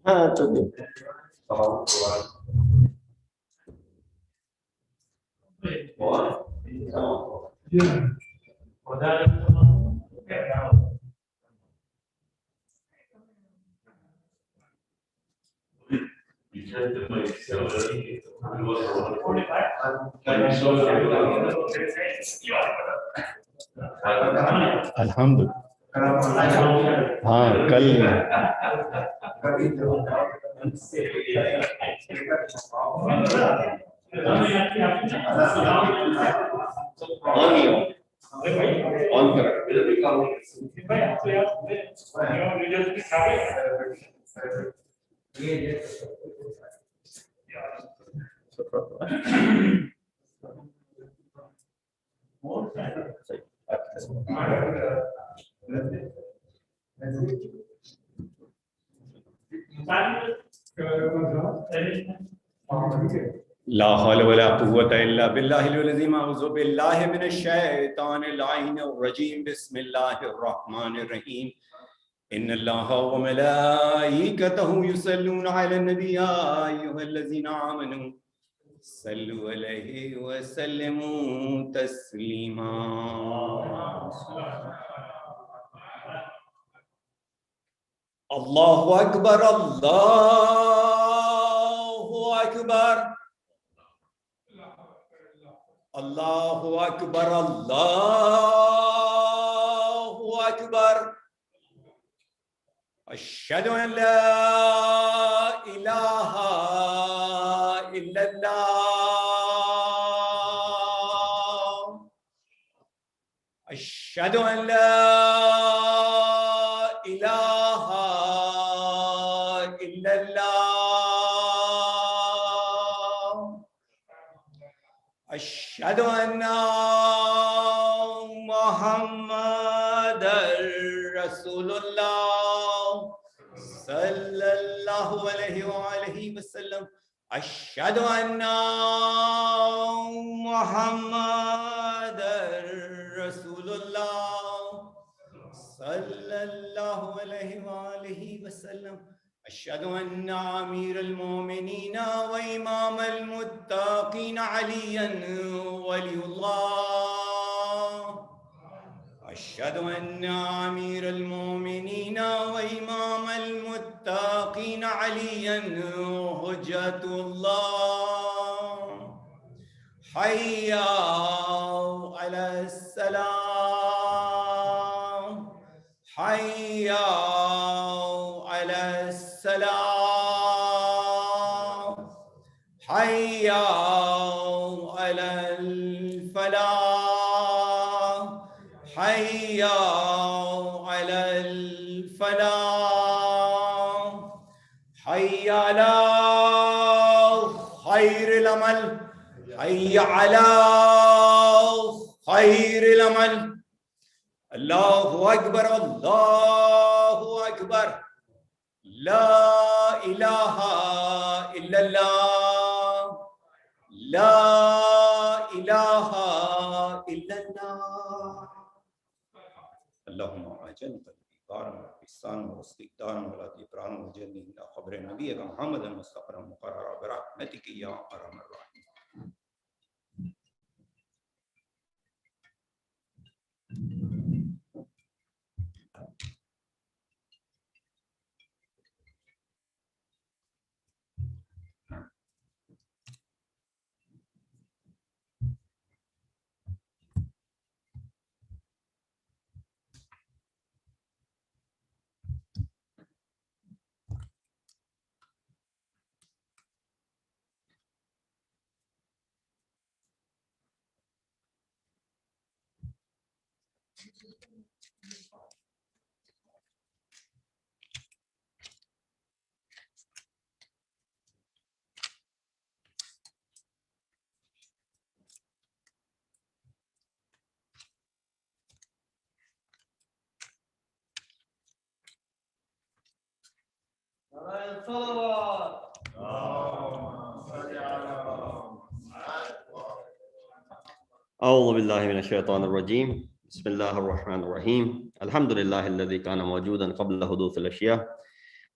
हाँ तो अल्हम्दुलिल्लाह। हाँ कल ऑन कर ला हौला वला कुव्वता इल्ला बिल्लाहिल अज़ीम। अऊज़ु बिल्लाहि मिनश शैतानिर रजीम। बिस्मिल्लाहिर रहमानिर रहीम। इन्नल्लाहा व मलाइकतहु युसल्लूना अलन नबी या अय्युहल्लज़ीना आमनू सल्लु अलैहि व सल्लिमू तस्लीमा। अल्लाहु अकबर, अल्लाहु अकबर, अल्लाहु अकबर, अल्लाहु अकबर। अशहदु अन ला इलाहा इल्लल्लाह। अशहदु अन ला इलाहा इल्लल्लाह। अशहदु अन्ना मुहम्मदर रसूलुल्लाह सल्लल्लाहु अलैहि वसल्लम। अशहदु अन्ना मुहम्मदर रसूलुल्लाह सल्लल्लाहु अलैहि वसल्लम। अशहदु अन्ना अमीरुल मोमिनीन व इमामुल मुत्तकीन अलियन वलियुल्लाह। अशहदु अन्ना अमीरुल मोमिनीन व इमामुल मुत्तकीन अलियन हुज्जतुल्लाह। हय्या अलस सलाम, हय्या अलस सलाम, हय्या अलल फलाह, हय्या अलल फलाह, हय्या अला खैरिल अमल, हय्या अला खैरिल अमल। अल्लाहु अकबर, अल्लाहु अकबर। ला इलाहा इल्लल्लाह, ला इलाहा इल्लल्लाह। अल्लाहुम्मा अजल क़ल्बी दारन व बिसान व इस्तिक़दारन व लाती प्राण व जन्नी इला ख़ब्र नबी मुहम्मद मुस्तफ़ा मुक़र्रर बरहमतिक या अरहमर राहिमीन। أعوذ بالله من الشيطان الرجيم بسم الله الرحمن الرحيم الحمد لله الذي كان موجودا قبل حدوث الأشياء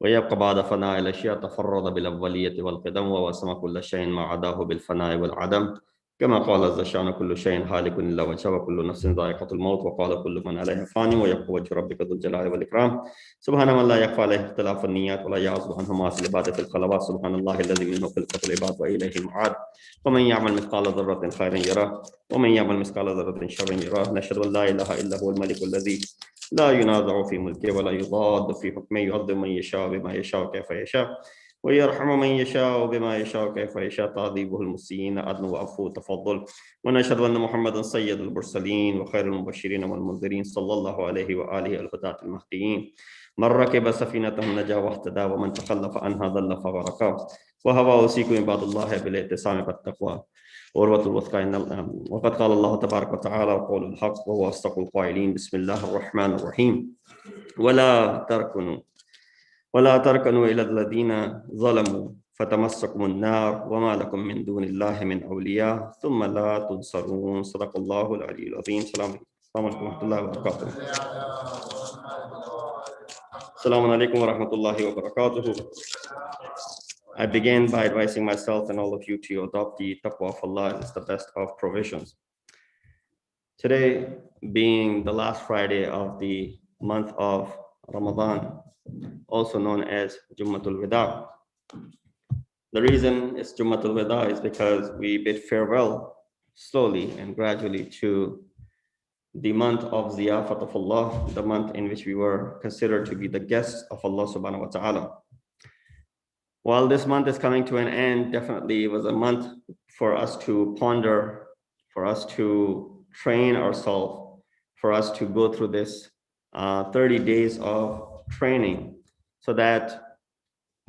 ويبقى بعد فناء الأشياء تفرد بالأولية والقدم ووسم كل شيء ما عداه بالفناء والعدم كما قال عز شأن كل شيء هالك إلا وجهه وكل نفس ذائقة الموت وقال كل من عليها فاني ويبقى وجه ربك ذو الجلال والإكرام سبحان من لا يخفى عليه اختلاف النيات ولا يعزب عنه ما في العبادة في الخلوات سبحان الله الذي منه خلقة العباد وإليه المعاد ومن يعمل مثقال ذرة خيرا يراه ومن يعمل مثقال ذرة شرا يراه نشهد أن لا إله إلا هو الملك الذي لا ينازع في ملكه ولا يضاد في حكمه يعذب من يشاء بما يشاء كيف يشاء ويرحم من يشاء بما يشاء كيف يشاء تعذيبه المسيئين عدل وعفو تفضل ونشهد أن محمدا سيد المرسلين وخير المبشرين والمنذرين صلى الله عليه وآله الهداة المهديين من ركب سفينته نجا واهتدى ومن تخلف عنها ضل فغرقا وهوى أوصيكم عباد الله بالاعتصام بالتقوى عروة الوثقى وقد قال الله تبارك وتعالى وقول الحق وهو أصدق القائلين بسم الله الرحمن الرحيم ولا تركنوا إلى الذين ظلموا فتمسكم النار وما لكم من دون الله من أولياء ثم لا تنصرون صدق الله العلي العظيم السلام عليكم ورحمة الله وبركاته السلام عليكم ورحمة الله وبركاته. I begin by advising myself and all of you to adopt the taqwa of Allah as the best of provisions. Today, being the last Friday of the month of Ramadan, also known as Jumatul Wida. The reason it's Jumatul Wida is because we bid farewell slowly and gradually to the month of Ziyafat of Allah, the month in which we were considered to be the guests of Allah subhanahu wa ta'ala. While this month is coming to an end, definitely it was a month for us to ponder, for us to train ourselves, for us to go through this 30 days of training so that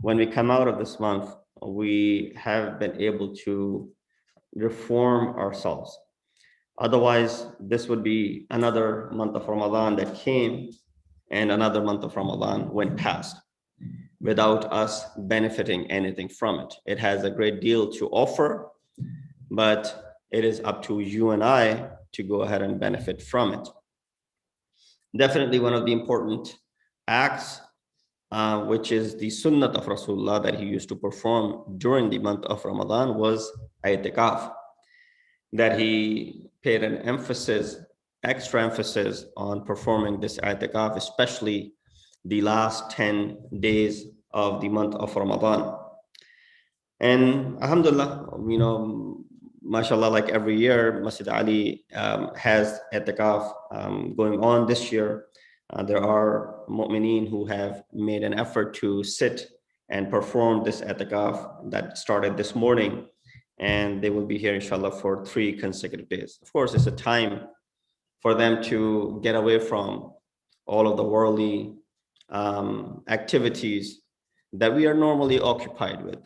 when we come out of this month, we have been able to reform ourselves. Otherwise, this would be another month of Ramadan that came and another month of Ramadan went past without us benefiting anything from it. It has a great deal to offer, but it is up to you and I to go ahead and benefit from it. Definitely one of the important acts, which is the sunnah of Rasulullah that he used to perform during the month of Ramadan, was i'tikaf, that he paid an extra emphasis on performing this i'tikaf, especially the last 10 days of the month of Ramadan. And alhamdulillah, mashallah, like every year, Masjid-e-Ali has i'tikaf going on this year. There are mu'mineen who have made an effort to sit and perform this i'tikaf that started this morning, and they will be here inshallah for 3 consecutive days. Of course, it's a time for them to get away from all of the worldly activities that we are normally occupied with,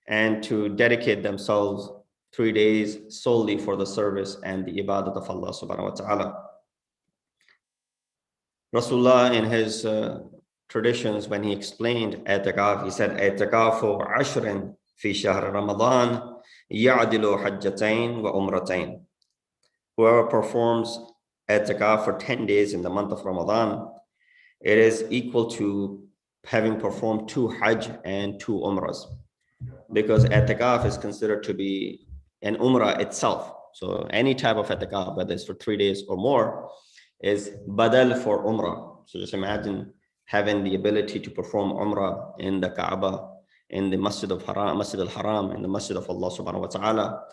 and to dedicate themselves 3 days solely for the service and the ibadat of Allah subhanahu wa ta'ala. Rasulullah, in his traditions, when he explained i'tikaf, he said, i'tikafu ashrin fi shahr Ramadan ya'dilu hajjatain wa umratain. Whoever performs i'tikaf for 10 days in the month of Ramadan, it is equal to having performed 2 hajj and 2 umras, because i'tikaf is considered to be an umrah itself. So any type of i'tikaf, whether it's for 3 days or more, is badal for umrah. So just imagine having the ability to perform umrah in the Kaaba, in the Masjid al-Haram, in the Masjid of Allah subhanahu wa ta'ala,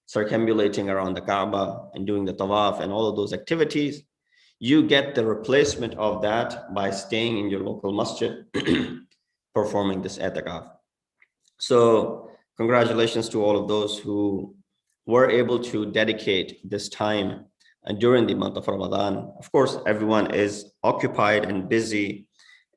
circumambulating around the Kaaba and doing the tawaf and all of those activities. You get the replacement of that by staying in your local masjid, performing this i'tikaf. So congratulations to all of those who were able to dedicate this time during the month of Ramadan. Of course, everyone is occupied and busy,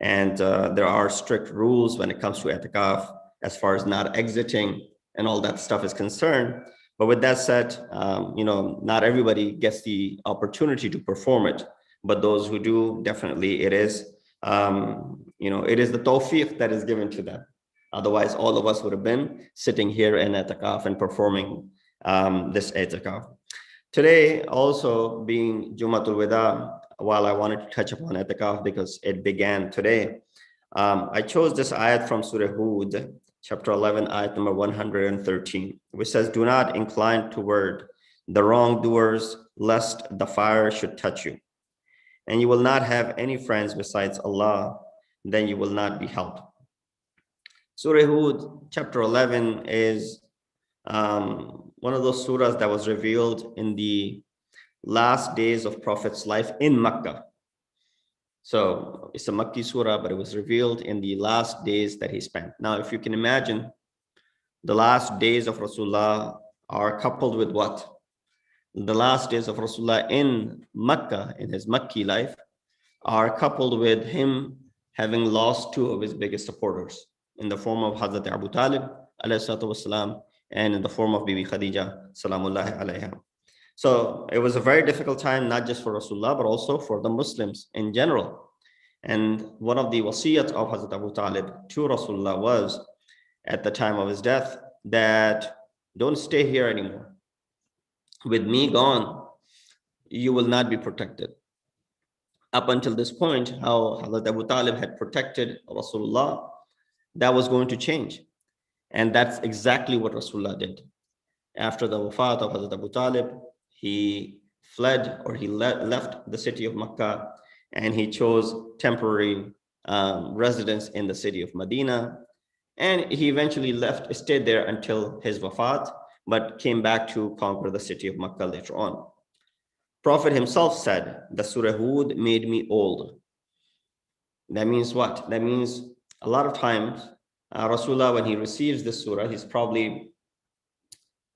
and there are strict rules when it comes to i'tikaf as far as not exiting and all that stuff is concerned. But with that said, not everybody gets the opportunity to perform it, but those who do, definitely it is, it is the tawfiq that is given to them. Otherwise, all of us would have been sitting here in i'tikaf and performing this i'tikaf. Today, also being Jumatul Wida, while I wanted to touch upon i'tikaf because it began today, I chose this ayat from Surah Hud, chapter 11, ayat number 113, which says, do not incline toward the wrongdoers, lest the fire should touch you. And you will not have any friends besides Allah, then you will not be helped. Surah Hud, chapter 11, is one of those surahs that was revealed in the last days of Prophet's life in Mecca. So it's a Makki surah, but it was revealed in the last days that he spent. Now, if you can imagine, the last days of Rasulullah are coupled with what? The last days of Rasulullah in Mecca, in his Makki life, are coupled with him having lost two of his biggest supporters in the form of Hazrat Abu Talib, والسلام, and in the form of Bibi Khadija, salamullahi alayha. So it was a very difficult time, not just for Rasulullah, but also for the Muslims in general. And one of the wasiyat of Hazrat Abu Talib to Rasulullah was, at the time of his death, that don't stay here anymore. With me gone, you will not be protected. Up until this point, how Hazrat Abu Talib had protected Rasulullah, that was going to change. And that's exactly what Rasulullah did. After the wafat of Hazrat Abu Talib, he fled, or he left the city of Makkah, and he chose temporary residence in the city of Medina. And he eventually stayed there until his wafat, but came back to conquer the city of Makkah later on. Prophet himself said, the Surah Hud made me old. That means what? That means a lot of times, Rasulullah, when he receives this surah, he's probably,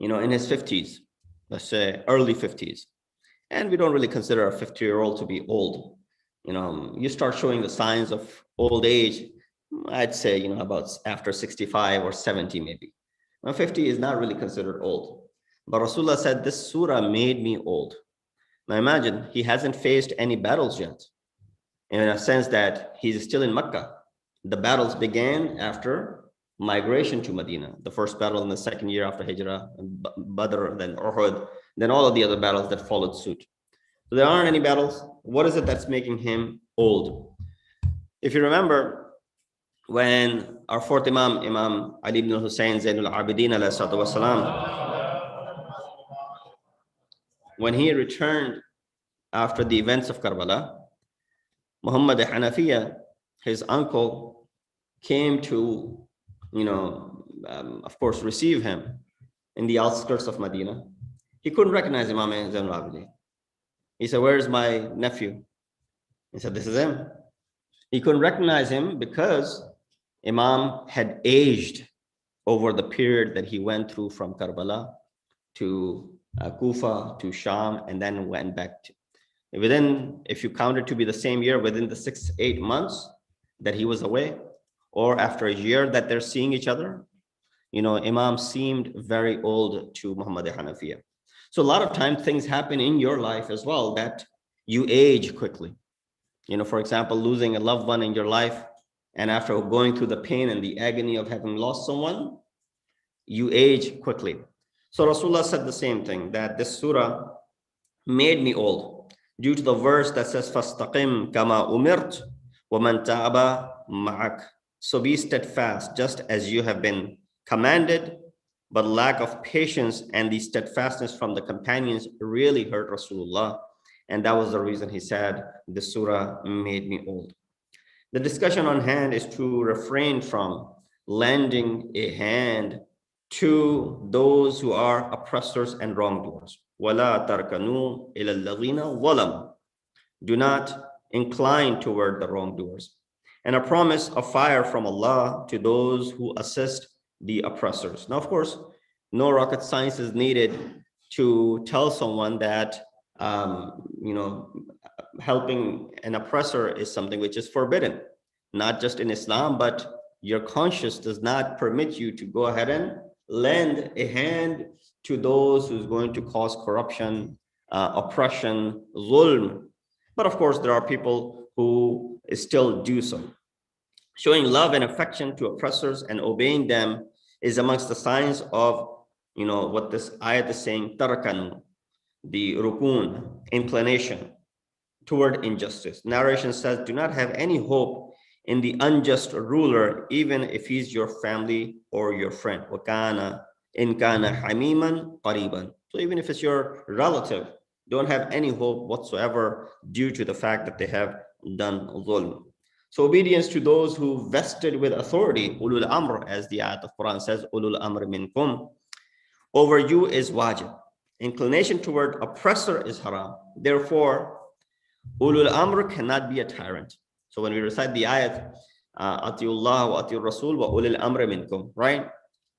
in his 50s. Let's say early 50s. And we don't really consider a 50-year-old to be old. You start showing the signs of old age, I'd say, about after 65 or 70 maybe. Now 50 is not really considered old. But Rasulullah said, this surah made me old. Now imagine, he hasn't faced any battles yet. In a sense that he's still in Mecca. The battles began after migration to Medina, the first battle in the second year after Hijrah, Badr, then Uhud, then all of the other battles that followed suit. So there aren't any battles. What is it that's making him old? If you remember, when our fourth Imam, Imam Ali ibn Hussein Zainul Abidin alayhi salatu wasalam, when he returned after the events of Karbala, Muhammad Hanafiya, his uncle, came to of course, receive him in the outskirts of Medina. He couldn't recognize Imam Zainul Abidin. He said, where's my nephew? He said, this is him. He couldn't recognize him because Imam had aged over the period that he went through from Karbala to Kufa to Sham, and then went back to, if you count it to be the same year, within the 6-8 months that he was away, or after a year that they're seeing each other, Imam seemed very old to Muhammad Hanafiya. So a lot of times things happen in your life as well that you age quickly. For example, losing a loved one in your life, and after going through the pain and the agony of having lost someone, you age quickly. So Rasulullah said the same thing, that this surah made me old due to the verse that says, فَاسْتَقِمْ كَمَا أُمِرْتُ وَمَنْ تَعَبَ مَعَكَ. So be steadfast, just as you have been commanded. But lack of patience and the steadfastness from the companions really hurt Rasulullah. And that was the reason he said, the surah made me old. The discussion on hand is to refrain from lending a hand to those who are oppressors and wrongdoers. وَلَا تَرْكَنُوا إِلَى الَّذِينَ ظَلَمُوا. Do not incline toward the wrongdoers. And a promise of fire from Allah to those who assist the oppressors. Now, of course, no rocket science is needed to tell someone that, helping an oppressor is something which is forbidden, not just in Islam, but your conscience does not permit you to go ahead and lend a hand to those who's going to cause corruption, oppression, zulm. But of course, there are people who still do so. Showing love and affection to oppressors and obeying them is amongst the signs of, what this ayat is saying, tarakan, the rukun, inclination toward injustice. Narration says, do not have any hope in the unjust ruler, even if he's your family or your friend. وَكَانَ إِنْ كَانَ حَمِيمًا قَرِيبًا. So even if it's your relative, don't have any hope whatsoever due to the fact that they have done zulm. So obedience to those who vested with authority, ulul amr, as the ayat of Quran says, ulul amr minkum, over you is wajib. Inclination toward oppressor is haram. Therefore, ulul amr cannot be a tyrant. So when we recite the ayat, atiullah wa atiur rasul wa ulul amr minkum, right?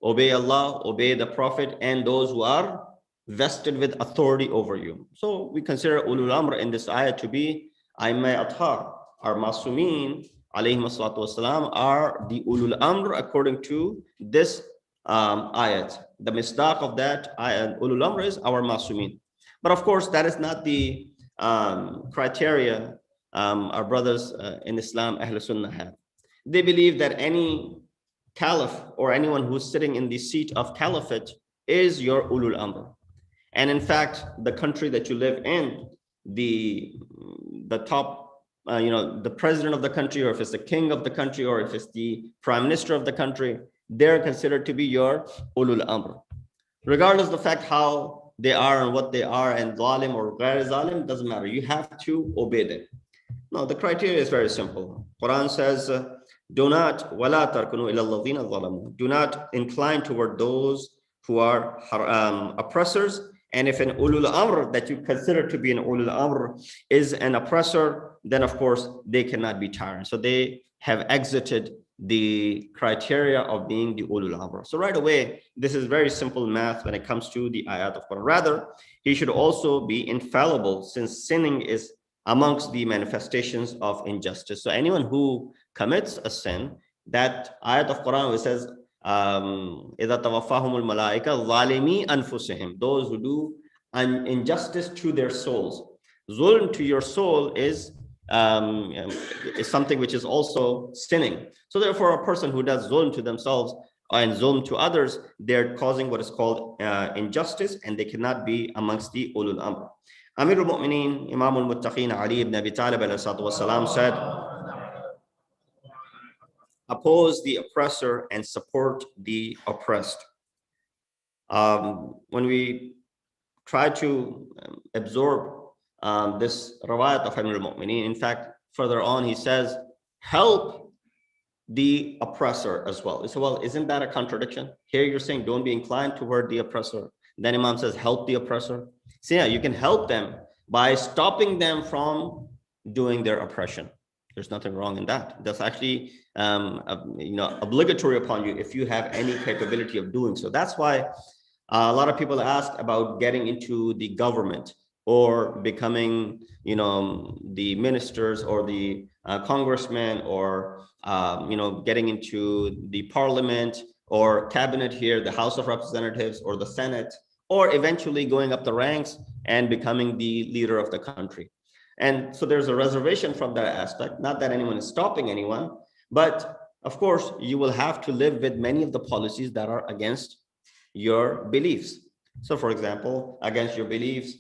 Obey Allah, obey the Prophet, and those who are vested with authority over you. So we consider ulul amr in this ayat to be Aimma Athar, our Masumin, alayhim salatu wasalam, are the ulul amr according to this ayat. The misdaq of that ayat, ulul amr, is our Masumin. But of course, that is not the criteria our brothers in Islam, Ahl Sunnah, have. They believe that any caliph or anyone who's sitting in the seat of caliphate is your ulul amr. And in fact, the country that you live in, the top, the president of the country, or if it's the king of the country, or if it's the prime minister of the country, they're considered to be your ulul amr. Regardless of the fact how they are and what they are, and zalim or ghair zalim, doesn't matter. You have to obey them. No, the criteria is very simple. Quran says, do not incline toward those who are oppressors. And if an ulul amr that you consider to be an ulul amr is an oppressor, then of course they cannot be tyrants. So they have exited the criteria of being the ulul amr. So right away, this is very simple math when it comes to the ayat of Quran. Rather, he should also be infallible, since sinning is amongst the manifestations of injustice. So anyone who commits a sin, that ayat of Quran which says, إِذَا تَوَفَّاهُمُ الْمَلَائِكَ ظَالِمِي أَنفُسِهِمْ, those who do injustice to their souls. Zulm to your soul is something which is also sinning. So therefore, a person who does zulm to themselves and zulm to others, they're causing what is called injustice, and they cannot be amongst the ulul amr. Amir al-Mu'mineen, Imam al-Muttaqeen, Ali ibn Abi Talib ﷺ said, oppose the oppressor and support the oppressed. When we try to absorb this rawayat of Amir al-Mu'mineen, in fact, further on, he says, help the oppressor as well. So, well, isn't that a contradiction? Here you're saying don't be inclined toward the oppressor. Then Imam says, help the oppressor. So yeah, you can help them by stopping them from doing their oppression. There's nothing wrong in that. That's actually obligatory upon you if you have any capability of doing so. That's why a lot of people ask about getting into the government or becoming, the ministers or the congressmen, or getting into the parliament or cabinet here, the House of Representatives or the Senate, or eventually going up the ranks and becoming the leader of the country. And so there's a reservation from that aspect, not that anyone is stopping anyone, but of course, you will have to live with many of the policies that are against your beliefs. So for example, against your beliefs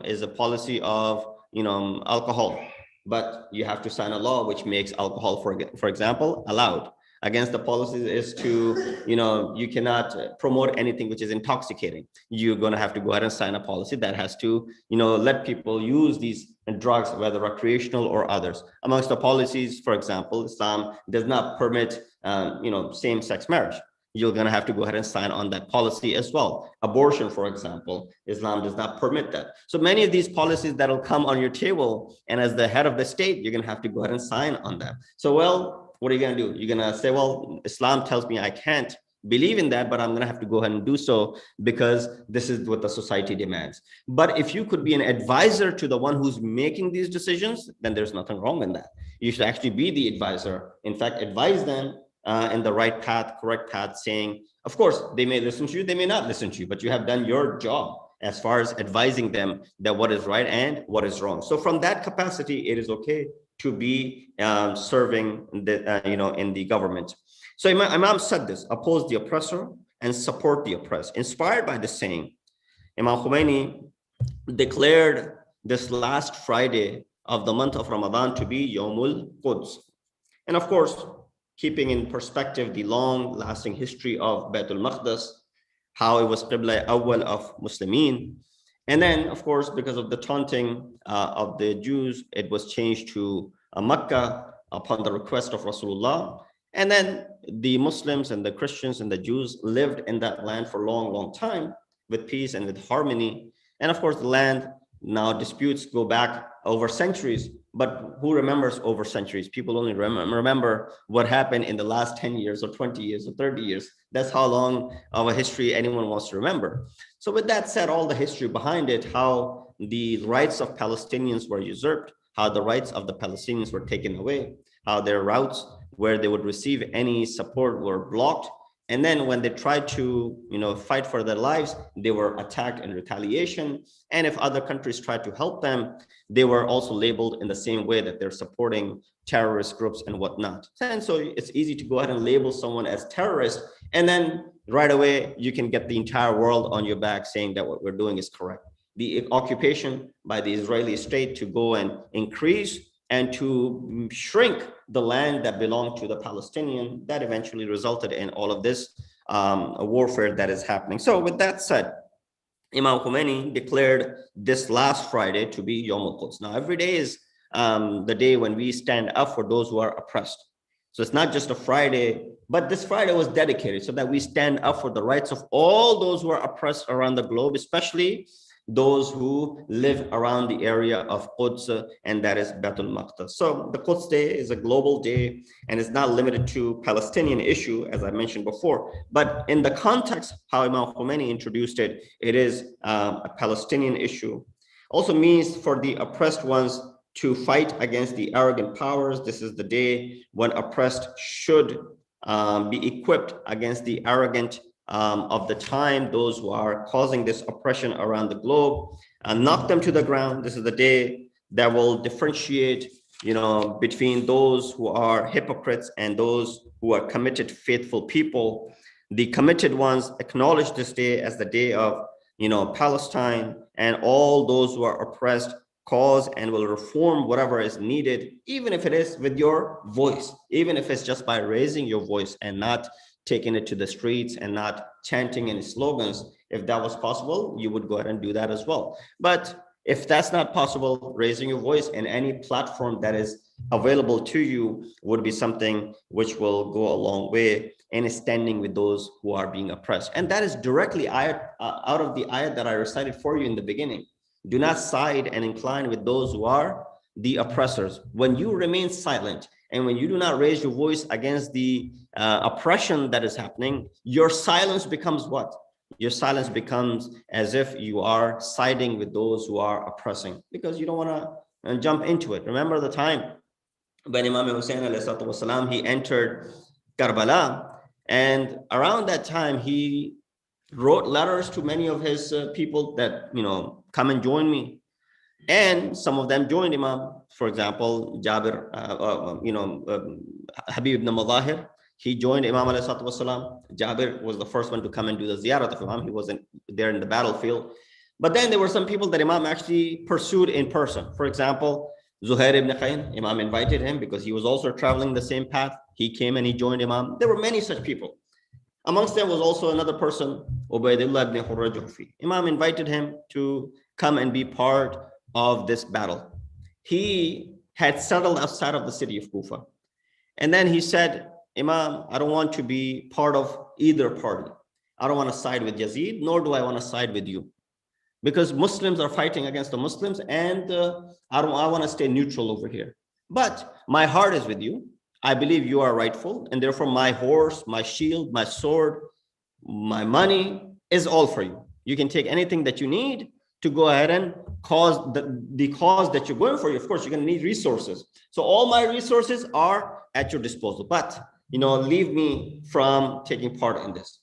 is a policy of, alcohol, but you have to sign a law which makes alcohol, for example, allowed. Against the policies is to, you cannot promote anything which is intoxicating. You're going to have to go ahead and sign a policy that has to, let people use these drugs, whether recreational or others. Amongst the policies, for example, Islam does not permit, same-sex marriage. You're going to have to go ahead and sign on that policy as well. Abortion, for example, Islam does not permit that. So many of these policies that will come on your table, and as the head of the state, you're going to have to go ahead and sign on them. So, well, what are you going to do? You're going to say, well, Islam tells me I can't believe in that, but I'm going to have to go ahead and do so because this is what the society demands. But if you could be an advisor to the one who's making these decisions, then there's nothing wrong in that. You should actually be the advisor. In fact, advise them in the right path, correct path, saying, of course, they may listen to you, they may not listen to you, but you have done your job as far as advising them that what is right and what is wrong. So from that capacity, it is okay to be serving in the government. So Imam said this: oppose the oppressor and support the oppressed. Inspired by the saying, Imam Khomeini declared this last Friday of the month of Ramadan to be Yawmul Quds. And of course, keeping in perspective the long-lasting history of Baitul Maqdis, how it was Qibla Awwal of Muslimin. And then, of course, because of the taunting of the Jews, it was changed to Makkah upon the request of Rasulullah. And then the Muslims and the Christians and the Jews lived in that land for a long, long time with peace and with harmony. And of course, the land now disputes go back over centuries, but who remembers over centuries? People only remember what happened in the last 10 years or 20 years or 30 years. That's how long of a history anyone wants to remember. So with that said, all the history behind it, how the rights of Palestinians were usurped, how the rights of the Palestinians were taken away, how their routes where they would receive any support were blocked. And then when they tried to, fight for their lives, they were attacked in retaliation. And if other countries tried to help them, they were also labeled in the same way that they're supporting terrorist groups and whatnot. And so it's easy to go ahead and label someone as terrorist. And then right away, you can get the entire world on your back saying that what we're doing is correct. The occupation by the Israeli state to go and increase and to shrink the land that belonged to the Palestinian, that eventually resulted in all of this warfare that is happening. So with that said, Imam Khomeini declared this last Friday to be Yom al-Quds. Now, every day is the day when we stand up for those who are oppressed. So it's not just a Friday, but this Friday was dedicated so that we stand up for the rights of all those who are oppressed around the globe, especially those who live around the area of Quds, and that is Baitul Maqdis. So the Quds Day is a global day, and it's not limited to Palestinian issue, as I mentioned before. But in the context, how Imam Khomeini introduced it, it is a Palestinian issue. Also means for the oppressed ones to fight against the arrogant powers. This is the day when oppressed should be equipped against the arrogant of the time, those who are causing this oppression around the globe, and knock them to the ground. This is the day that will differentiate, between those who are hypocrites and those who are committed, faithful people. The committed ones acknowledge this day as the day of, Palestine, and all those who are oppressed cause and will reform whatever is needed, even if it is with your voice, even if it's just by raising your voice and not taking it to the streets and not chanting any slogans. If that was possible, you would go ahead and do that as well. But if that's not possible, raising your voice in any platform that is available to you would be something which will go a long way in standing with those who are being oppressed. And that is directly out of the ayat that I recited for you in the beginning. Do not side and incline with those who are the oppressors. When you remain silent, and when you do not raise your voice against the oppression that is happening, your silence becomes what? Your silence becomes as if you are siding with those who are oppressing, because you don't want to jump into it. Remember the time when Imam Hussein والسلام, he entered Karbala, and around that time he wrote letters to many of his people that, come and join me. And some of them joined Imam. For example, Jabir, Habib ibn Madahir, he joined Imam alayhi salatu wasalam. Jabir was the first one to come and do the ziyarat of Imam. He wasn't there in the battlefield. But then there were some people that Imam actually pursued in person. For example, Zuhair ibn Qayn, Imam invited him because he was also traveling the same path. He came and he joined Imam. There were many such people. Amongst them was also another person, Ubaydullah ibn Hurra Juhfi. Imam invited him to come and be part of this battle. He had settled outside of the city of Kufa. And then he said, Imam, I don't want to be part of either party. I don't want to side with Yazid, nor do I want to side with you. Because Muslims are fighting against the Muslims, and I want to stay neutral over here. But my heart is with you. I believe you are rightful, and therefore my horse, my shield, my sword, my money is all for you. You can take anything that you need to go ahead and cause the cause that you're going for. Of course, you're going to need resources. So all my resources are at your disposal, but leave me from taking part in this.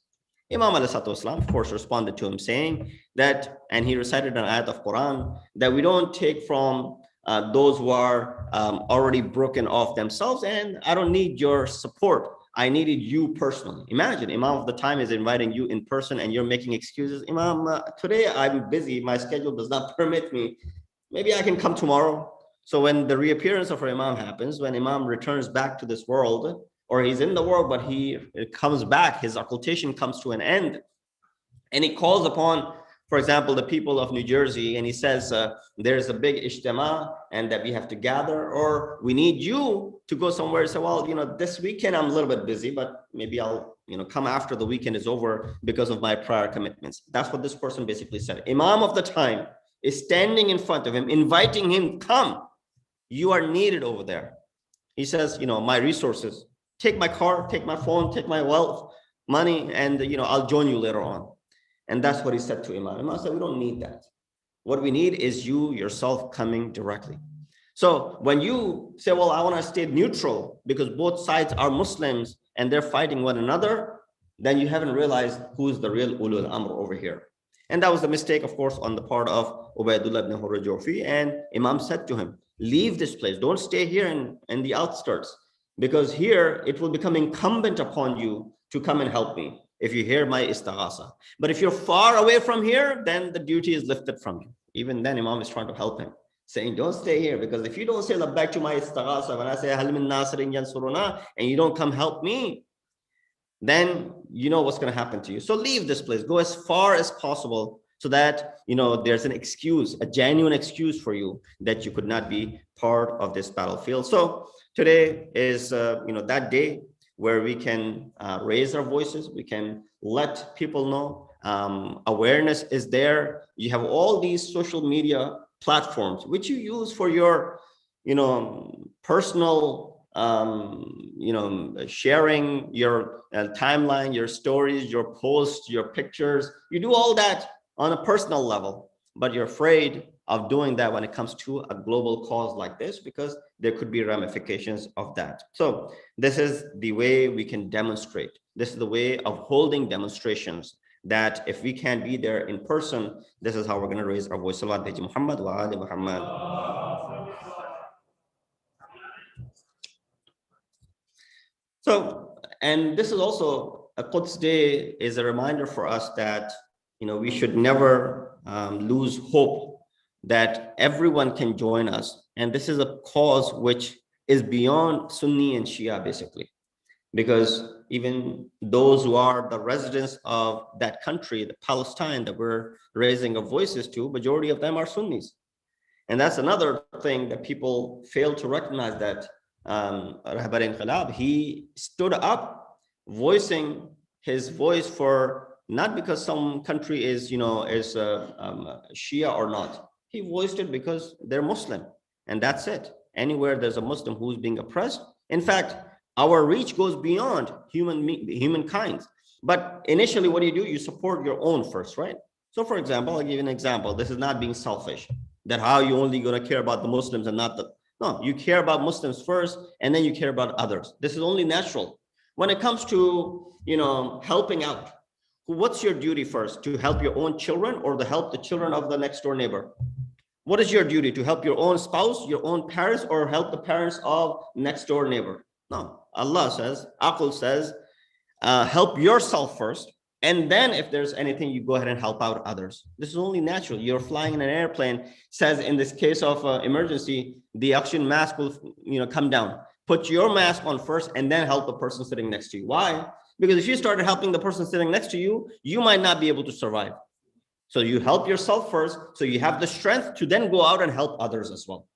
Imam alayhi of course responded to him saying that, and he recited an ayat of Quran, that we don't take from those who are already broken off themselves, and I don't need your support. I needed you personally. Imagine, Imam of the time is inviting you in person and you're making excuses. Imam, today I'm busy. My schedule does not permit me. Maybe I can come tomorrow. So when the reappearance of our Imam happens, when Imam returns back to this world, or he's in the world, but he comes back, his occultation comes to an end, and he calls upon, for example, the people of New Jersey, and he says, there's a big ijtima and that we have to gather, or we need you to go somewhere and say, well, this weekend I'm a little bit busy, but maybe I'll, come after the weekend is over because of my prior commitments. That's what this person basically said. Imam of the time is standing in front of him, inviting him, come, you are needed over there. He says, my resources, take my car, take my phone, take my wealth, money, and, I'll join you later on. And that's what he said to Imam. Imam said, we don't need that. What we need is you yourself coming directly. So when you say, well, I want to stay neutral because both sides are Muslims and they're fighting one another, then you haven't realized who's the real ulul amr over here. And that was the mistake, of course, on the part of Ubaidullah ibn Hurrajofi. And Imam said to him, leave this place. Don't stay here in the outskirts, because here it will become incumbent upon you to come and help me if you hear my istaghasa. But if you're far away from here, then the duty is lifted from you. Even then, Imam is trying to help him, saying, don't stay here, because if you don't say labbaik to my istaghasa, when I say hal min nasirin yansuruna, and you don't come help me, then you know what's going to happen to you. So leave this place, go as far as possible, so that there's an excuse, a genuine excuse for you that you could not be part of this battlefield. So today is that day where we can raise our voices, we can let people know. Awareness is there. You have all these social media platforms which you use for your personal sharing, your timeline, your stories, your posts, your pictures. You do all that on a personal level, but you're afraid of doing that when it comes to a global cause like this, because there could be ramifications of that. So this is the way we can demonstrate. This is the way of holding demonstrations, that if we can't be there in person, this is how we're going to raise our voice. Salawat bi Muhammad wa ali Muhammad. So, and this is also a Quds Day, is a reminder for us that we should never lose hope that everyone can join us. And this is a cause which is beyond Sunni and Shia, basically, because even those who are the residents of that country, the Palestine that we're raising our voices to, majority of them are Sunnis. And that's another thing that people fail to recognize, that Rahbar Inqilab, he stood up voicing his voice for, not because some country is Shia or not. He voiced it because they're Muslim, and that's it. Anywhere there's a Muslim who's being oppressed, in fact, our reach goes beyond humankind. But initially, what do? You support your own first, right? So for example, I'll give you an example. This is not being selfish, that how you only going to care about the Muslims and not the, no, you care about Muslims first, and then you care about others. This is only natural. When it comes to, helping out, what's your duty first? To help your own children, or to help the children of the next door neighbor? What is your duty? To help your own spouse, your own parents, or help the parents of next door neighbor? No, Allah says, Aql says, help yourself first, and then if there's anything, you go ahead and help out others. This is only natural. You're flying in an airplane, says in this case of emergency, the oxygen mask will come down. Put your mask on first and then help the person sitting next to you. Why? Because if you started helping the person sitting next to you, you might not be able to survive. So you help yourself first, so you have the strength to then go out and help others as well.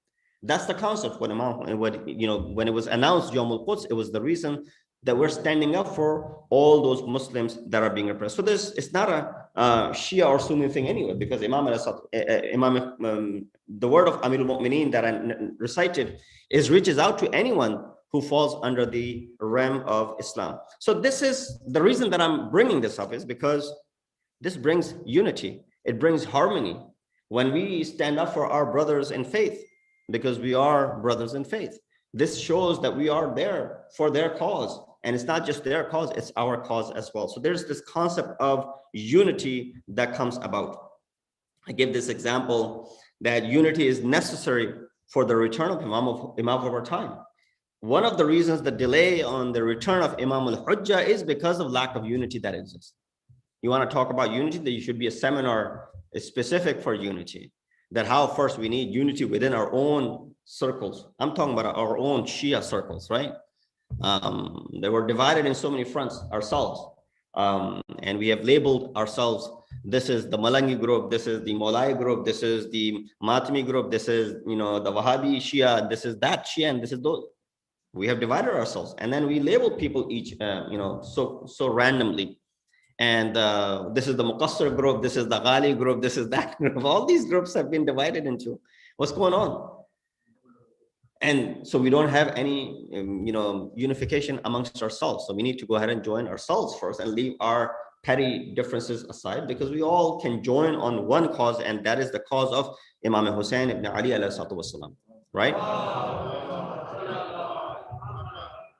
That's the concept. When it was announced Yawm al-Quds, it was the reason that we're standing up for all those Muslims that are being oppressed. So it's not a Shia or Sunni thing anyway, because the word of Amir al-Mu'mineen that I recited reaches out to anyone who falls under the realm of Islam. So this is the reason that I'm bringing this up, is because this brings unity. It brings harmony when we stand up for our brothers in faith, because we are brothers in faith. This shows that we are there for their cause. And it's not just their cause, it's our cause as well. So there's this concept of unity that comes about. I give this example that unity is necessary for the return of Imam of our time. One of the reasons the delay on the return of Imam al-Hujjah is because of lack of unity that exists. You want to talk about unity, that you should be a seminar specific for unity, that how first we need unity within our own circles. I'm talking about our own Shia circles, right? They were divided in so many fronts ourselves. And we have labeled ourselves, this is the Malangi group, this is the Maulai group, this is the Matmi group, this is, the Wahhabi Shia, this is that Shia, and this is those. We have divided ourselves, and then we label people each, so randomly. And this is the Muqassir group, this is the Ghali group, this is that group. All these groups have been divided into. What's going on? And so we don't have any, unification amongst ourselves. So we need to go ahead and join ourselves first and leave our petty differences aside, because we all can join on one cause, and that is the cause of Imam Hussein ibn Ali alayhi salatu wasalam, right?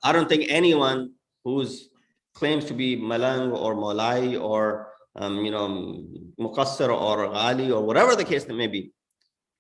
I don't think anyone who's claims to be Malang or Maulai or, Muqassir or Ghali or whatever the case may be,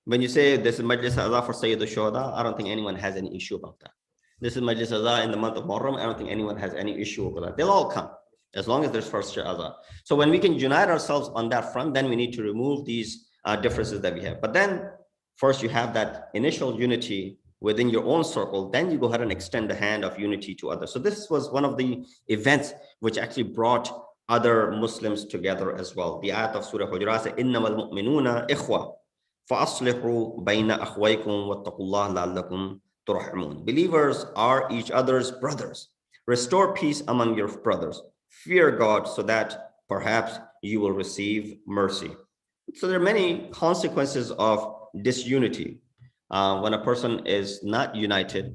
when you say this is Majlis Azah for Sayyid al-Shuhada, I don't think anyone has any issue about that. This is Majlis Azah in the month of Muharram, I don't think anyone has any issue over that. They'll all come, as long as there's first Azah. So when we can unite ourselves on that front, then we need to remove these differences that we have. But then first you have that initial unity within your own circle, then you go ahead and extend the hand of unity to others. So this was one of the events which actually brought other Muslims together as well. The ayat of Surah Hujurat says, إِنَّمَا الْمُؤْمِنُونَ إِخْوَةٌ فَأَصْلِحُوا بَيْنَ أَخْوَيْكُمْ وَاتَّقُوا اللَّهَ لَعَلَّكُمْ تُرْحَمُونَ. Believers are each other's brothers. Restore peace among your brothers. Fear God so that perhaps you will receive mercy. So there are many consequences of disunity. When a person is not united,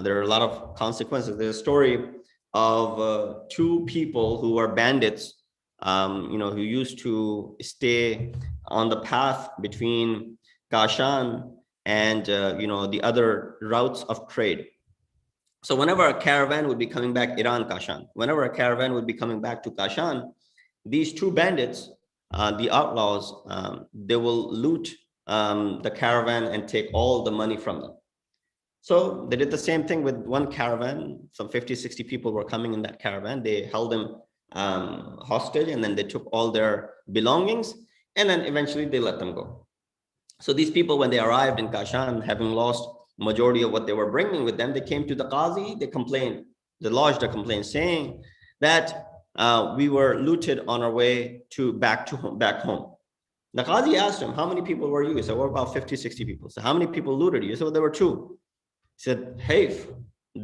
there are a lot of consequences. There's a story of two people who are bandits, who used to stay on the path between Kashan and the other routes of trade. So whenever a caravan would be coming back, Iran, Kashan, whenever a caravan would be coming back to Kashan, these two bandits, the outlaws, they will loot the caravan and take all the money from them. So they did the same thing with one caravan. Some 50, 60 people were coming in that caravan. They held them hostage, and then they took all their belongings, and then eventually they let them go. So these people, when they arrived in Kashan, having lost majority of what they were bringing with them, they came to the Qazi, they complained, they lodged a complaint saying that we were looted on our way back home. The Qazi asked him, how many people were you? He said, we're about 50, 60 people. So how many people looted you? He said, well, there were two. He said, hey,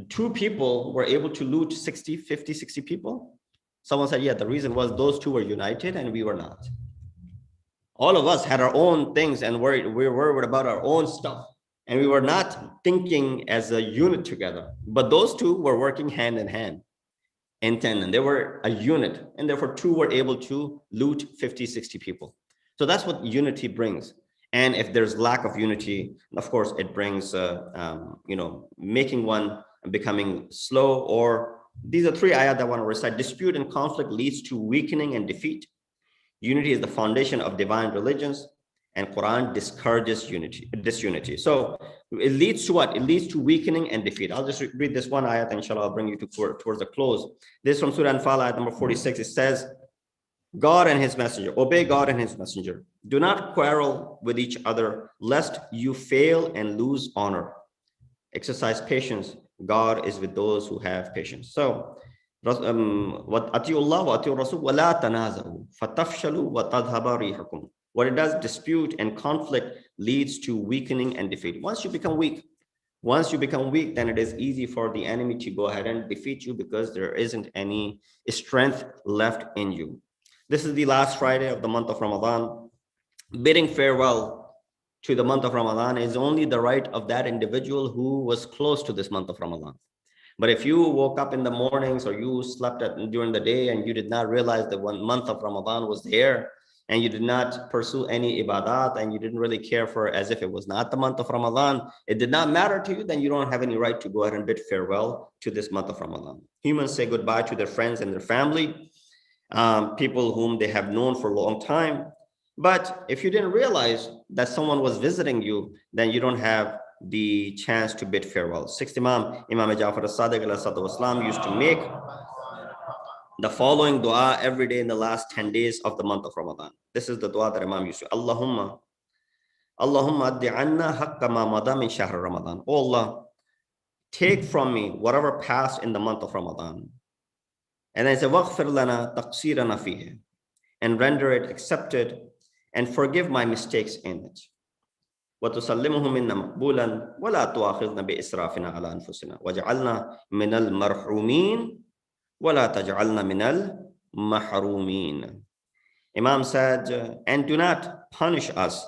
two people were able to loot 50, 60 people? Someone said, yeah, the reason was those two were united and we were not. All of us had our own things and we were worried about our own stuff. And we were not thinking as a unit together. But those two were working hand in hand in tandem. They were a unit. And therefore, two were able to loot 50, 60 people. So that's what unity brings. And if there's lack of unity, of course, it brings, making one becoming slow. Or these are three ayat that I want to recite. Dispute and conflict leads to weakening and defeat. Unity is the foundation of divine religions, and Quran discourages disunity. So it leads to what? It leads to weakening and defeat. I'll just read this one ayat, inshallah, I'll bring you towards the close. This is from Surah Anfal, ayat number 46. It says, God and his messenger, obey God and his messenger. Do not quarrel with each other, lest you fail and lose honor. Exercise patience. God is with those who have patience. So, what it does, dispute and conflict leads to weakening and defeat. Once you become weak, then it is easy for the enemy to go ahead and defeat you, because there isn't any strength left in you. This is the last Friday of the month of Ramadan. Bidding farewell to the month of Ramadan is only the right of that individual who was close to this month of Ramadan. But if you woke up in the mornings or you slept during the day and you did not realize that one month of Ramadan was there, and you did not pursue any ibadat, and you didn't really care for it as if it was not the month of Ramadan, it did not matter to you, then you don't have any right to go ahead and bid farewell to this month of Ramadan. Humans say goodbye to their friends and their family, people whom they have known for a long time. But if you didn't realize that someone was visiting you, then you don't have the chance to bid farewell. Sixth Imam Ja'far as-Sadiq alayhi used to make the following dua every day in the last 10 days of the month of Ramadan. This is the dua that Imam used to. Allahumma Allahumma addi anna haqqa ma mada min shahr Ramadan. Oh Allah, take from me whatever passed in the month of Ramadan. And then he said, وَغْفِرْ لَنَا تَقْصِيرَنَا فِيهِ, and render it accepted and forgive my mistakes in it. وَتُسَلِّمُهُ مِنَّا مَقْبُولًا وَلَا تُؤَاخِذْنَا بِإِسْرَافِنَا عَلَى أَنفُسِنَا وَاجْعَلْنَا مِنَ الْمَرْحُومِينَ وَلَا تَجْعَلْنَا مِنَ الْمَحْرُومِينَ. Imam said, and do not punish us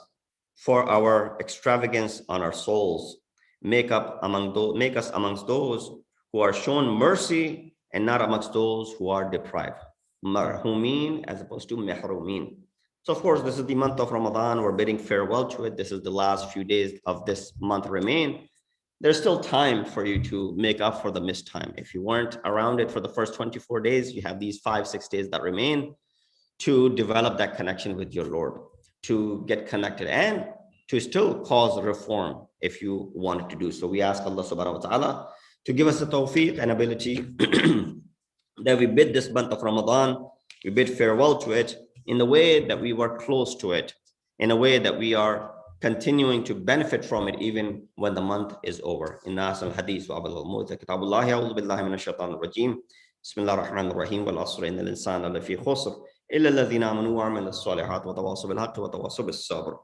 for our extravagance on our souls. Make us amongst those who are shown mercy and not amongst those who are deprived. Marhumin as opposed to mehrumin. So of course, this is the month of Ramadan. We're bidding farewell to it. This is the last few days of this month remain. There's still time for you to make up for the missed time. If you weren't around it for the first 24 days, you have these 5-6 days that remain to develop that connection with your Lord, to get connected and to still cause reform if you wanted to do so. We ask Allah subhanahu wa ta'ala to give us the tawfiq and ability that we bid this month of Ramadan, we bid farewell to it in the way that we were close to it, in a way that we are continuing to benefit from it even when the month is over. In Nasal Hadith wa Abdul Mawt, Kitabullahi, A'udhu Billahi Minash Shaitanir Rajim. Bismillahir Rahmanir Rahim. Wal Asr, Innal Insana Lafi Khusr. إلا الذين آمنوا وعملوا الصالحات وتواصوا بالحق وتواصوا بالصبر.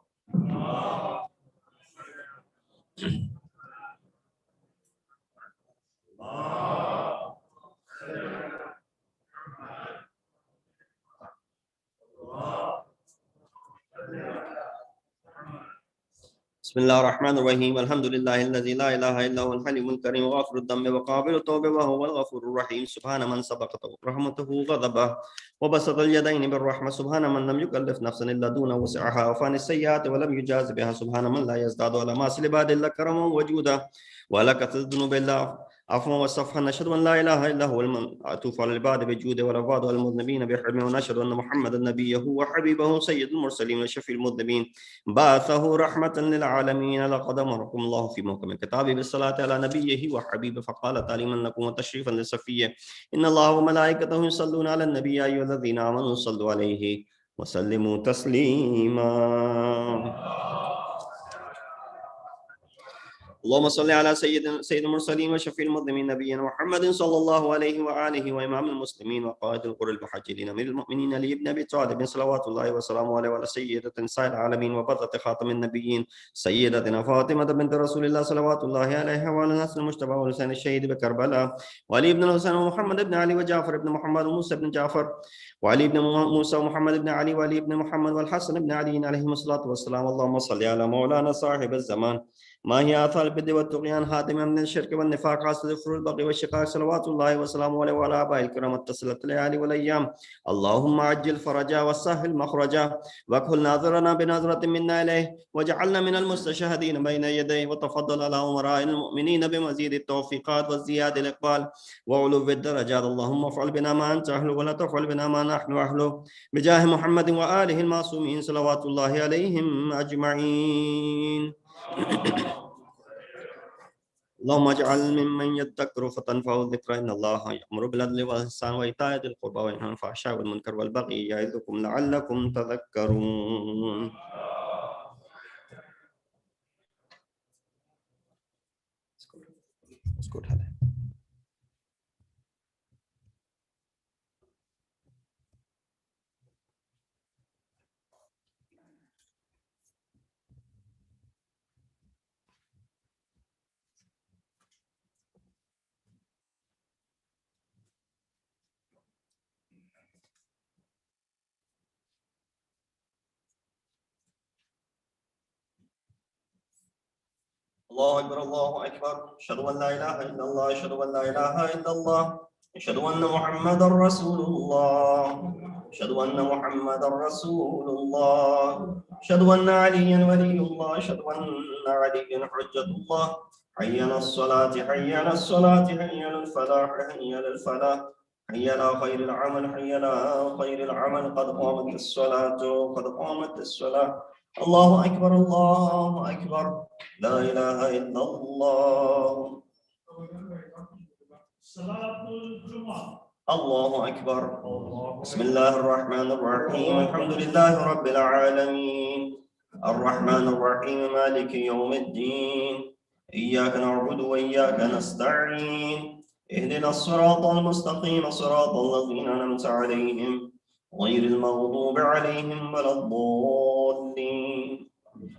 بسم الله الرحمن الرحيم. الحمد لله الذي لا إله إلا هو الحليم الكريم غافر الذنب وقابل التوب وهو الغفور الرحيم. سبحان من سبقت رحمته غضبه وبسط اليدين بالرحمة. سبحان من لم يكلف نفسا إلا دون وسعها وفان السيئات ولم يجاز بها. سبحان من لا يزداد على معاصي العباد إلا كرما وجودا ولا كثرة الذنوب إلا عفوا وصفحا. نشهد أن لا إله إلا هو المعطوف على العباد بجوده والعباد على المذنبين بحرمه. ونشهد أن محمدا نبيه وحبيبه سيد المرسلين وشفيع المذنبين بعثه رحمة للعالمين. لقد أمركم الله في محكم كتابه بالصلاة على نبيه وحبيبه فقال تعليما لكم وتشريفا للصفية إن الله وملائكته يصلون على النبي يا أيها الذين آمنوا صلوا عليه وسلموا تسليما. اللهم صل على سيد المرسلين وشفيع المذنبين نبينا محمد صلى الله عليه وآله وإمام المسلمين وقائد الغر المحجلين من المؤمنين علي بن أبي طالب صلوات الله وسلامه عليه وعلى سيدة نساء العالمين وبرة خاتم النبيين سيدتنا فاطمة بنت رسول الله صلوات الله عليها وعلى الحسن المجتبى ولسان الشهيد بكربلاء وعلي بن الحسين ومحمد بن علي وجعفر بن محمد وموسى بن جعفر وعلي بن موسى ومحمد بن علي وعلي بن محمد والحسن بن علي عليهم الصلاة والسلام. اللهم صل على مولانا صاحب الزمان ما هي آثار البدع والطغيان خاتمة من الشرك والنفاق حاصل الفرور البغي والشقاق صلوات الله وسلامه عليه وعلى آبائه الكرام اتصلت الليالي والأيام. اللهم عجل فرجا وسهل مخرجا واكحل ناظرنا بنظرة منا إليه واجعلنا من المستشهدين بين يديه وتفضل على أمراء المؤمنين بمزيد التوفيقات والزيادة الإقبال وعلو الدرجات. اللهم افعل بنا ما أنت أهله ولا تفعل بنا ما نحن أهله بجاه محمد وآله المعصومين صلوات الله عليهم أجمعين. اللهم اجعل ممن يذكر فتنفعه الذكرى إن الله يأمر بالعدل والإحسان وإيتاء ذي القربى وينهى عن الفحشاء والمنكر والبغي يعظكم لعلكم تذكرون. الله أكبر الله أكبر. أشهد أن لا إله إلا الله. أشهد أن لا إله إلا الله. أشهد أن محمدا رسول الله. أشهد أن محمدا رسول الله. أشهد أن عليا ولي الله. أشهد أن عليا حجة الله. حي على الصلاة حي على الصلاة حي على الفلاح حي على الفلاح حي على خير العمل حي على خير العمل قد قامت الصلاة قد قامت الصلاة. الله أكبر الله أكبر. لا إله إلا الله. الله أكبر. بسم الله الرحمن الرحيم. الحمد لله رب العالمين الرحمن الرحيم مالك يوم الدين إياك نعبد وإياك نستعين اهدنا الصراط المستقيم صراط الذين أنعمت عليهم غير المغضوب عليهم ولا الضالين.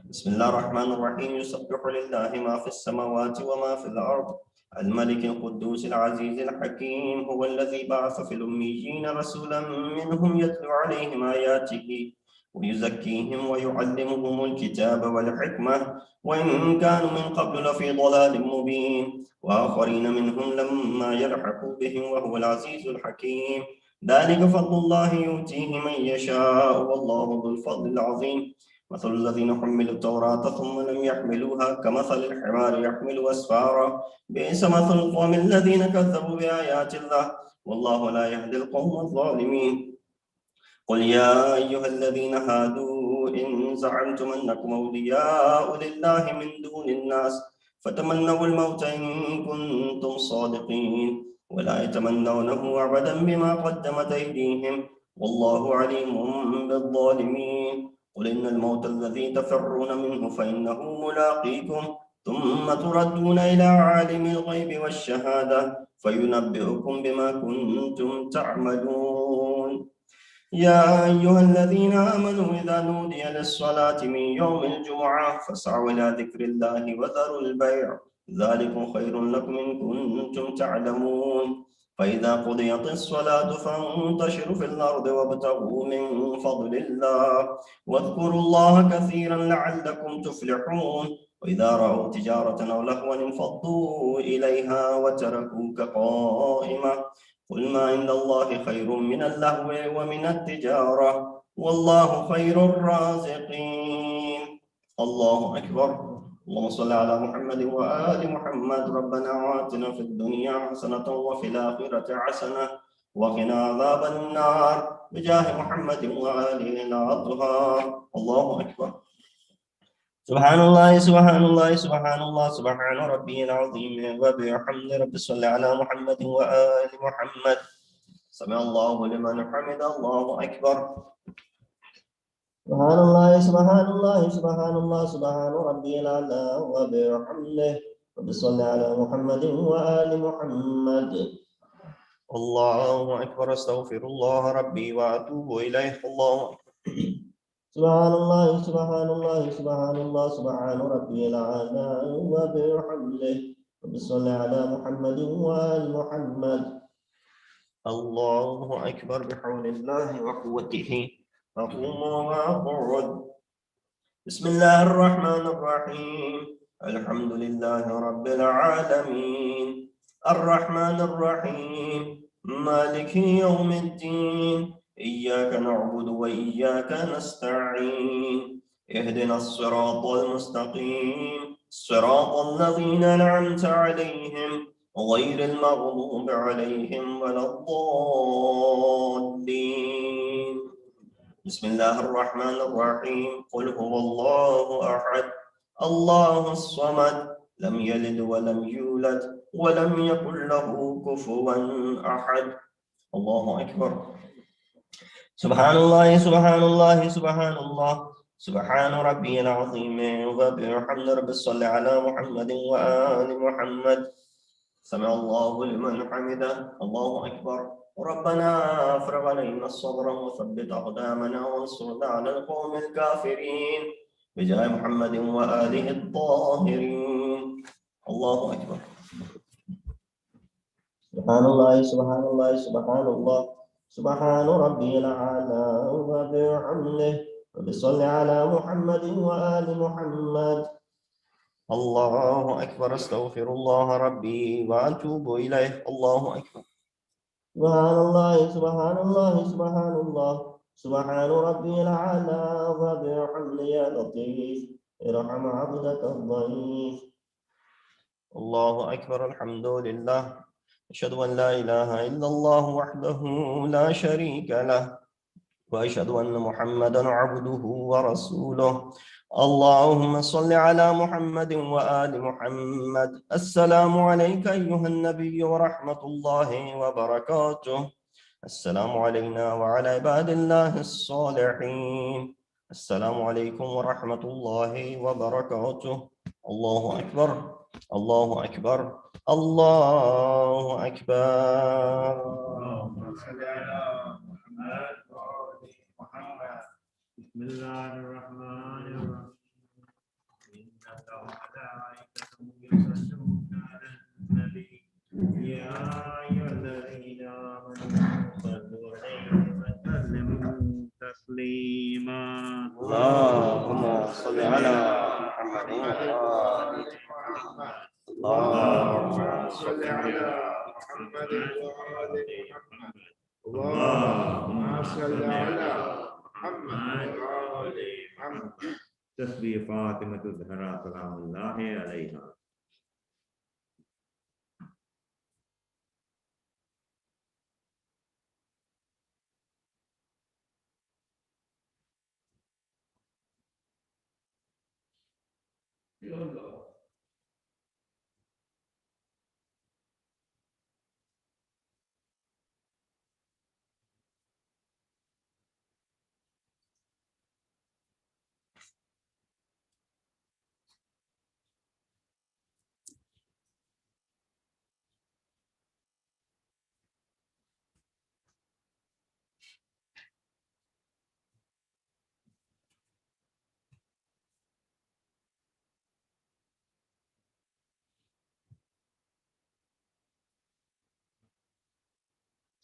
بسم الله الرحمن الرحيم يسبح لله ما في السماوات وما في الأرض الملك القدوس العزيز الحكيم هو الذي بعث في الأميين رسولا منهم يتلو عليهم آياته ويزكيهم ويعلمهم الكتاب والحكمة وإن كانوا من قبل لفي ضلال مبين وآخرين منهم لما يلحقوا بهم وهو العزيز الحكيم ذلك فضل الله يؤتيه من يشاء والله ذو الفضل العظيم. مثل الذين حملوا التوراة ثم لم يحملوها كمثل الحمار يحمل أسفارا بئس مثل القوم الذين كذبوا بآيات الله والله لا يهدي القوم الظالمين. قل يا أيها الذين هادوا إن زعمتم أنكم أولياء لله من دون الناس فتمنوا الموت إن كنتم صادقين ولا يتمنونه أبدا بما قدمت أيديهم والله عليم بالظالمين. قل إن الموت الذي تفرون منه فإنه ملاقيكم ثم تردون إلى عالم الغيب والشهادة فينبئكم بما كنتم تعملون. يا أيها الذين آمنوا إذا نودي للصلاة من يوم الجمعة فاسعوا إلى ذكر الله وذروا البيع ذلكم خير لكم إن كنتم تعلمون. فإذا قضيت الصلاة فانتشروا في الأرض وابتغوا من فضل الله واذكروا الله كثيرا لعلكم تفلحون. وإذا رأوا تجارة أو لهوا انفضوا إليها وتركوك قائمة قل ما عند الله خير من اللهو ومن التجارة والله خير الرازقين. الله أكبر. اللهم صل على محمد وآل محمد. ربنا آتنا في الدنيا حسنة وفي الآخرة حسنة وقنا عذاب النار بجاه محمد وآله الأطهار. الله أكبر. سبحان الله سبحان الله سبحان الله سبحان ربي العظيم وبحمد رب صل على محمد وآل محمد. سمع الله لمن حمد. الله أكبر. سبحان الله سبحان الله سبحان الله سبحان ربي الأعلى وبحمده رب صل على محمد وآل محمد. الله أكبر. أستغفر الله ربي وأتوب إليه. الله أكبر. سبحان الله سبحان الله سبحان الله سبحان ربي الأعلى وبحمده رب صل على محمد وآل محمد. الله أكبر. بحول الله وقوته أقوم وأقعد. بسم الله الرحمن الرحيم الحمد لله رب العالمين الرحمن الرحيم مالك يوم الدين إياك نعبد وإياك نستعين اهدنا الصراط المستقيم صراط الذين أنعمت عليهم غير المغضوب عليهم ولا الضالين. بسم الله الرحمن الرحيم قل هو الله أحد الله الصمد لم يلد ولم يولد ولم يكن له كفوا أحد. الله أكبر. سبحان الله سبحان الله سبحان الله سبحان ربي العظيم وبحمد رب صل على محمد وآل محمد. سمع الله لمن حمده. الله أكبر. ربنا افرغ علينا الصبر وثبت أقدامنا وانصرنا على القوم الكافرين بجاه محمد وآله الطاهرين. الله أكبر. سبحان الله سبحان الله سبحان الله سبحان ربي الأعلى وبحمده رب صل على محمد وآل محمد. الله أكبر. أستغفر الله ربي وأتوب إليه. الله أكبر. سبحان الله سبحان الله سبحان الله سبحان ربي الأعلى وبحمده يا لطيف ارحم عبدك الضعيف. الله أكبر. الحمد لله أشهد أن لا إله إلا الله وحده لا شريك له وأشهد أن محمدا عبده ورسوله. اللهم صل على محمد وآل محمد. السلام عليك أيها النبي ورحمة الله وبركاته. السلام علينا وعلى عباد الله الصالحين. السلام عليكم ورحمة الله وبركاته. الله أكبر الله أكبر الله أكبر. اللهم صل على محمد وآل محمد. بسم الله الرحمن الرحيم. إن الله وملائكته يصلون على النبي يا أيها الذين آمنوا صلوا عليه وسلموا تسليما. اللهم صل على محمد وعلى آل محمد. اللهم صل على محمد وآل محمد. اللهم صل على محمد وآل محمد. تسبيح فاطمة الزهراء سلام الله عليها.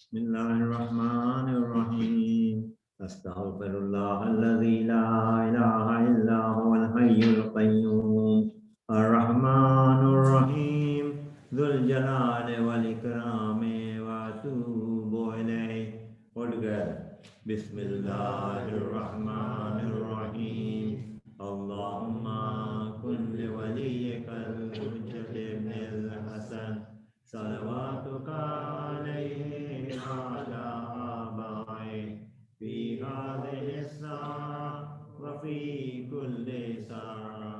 بسم الله الرحمن الرحيم. أستغفر الله الذي لا إله إلا هو الحي القيوم الرحمن الرحيم ذو الجلال والإكرام وأتوب إليه. All together. بسم الله الرحمن الرحيم. اللهم كن لوليك الحجة ابن الحسن صلواتك عليه وعلى آبائه في هذه الساعة وفي كل ساعة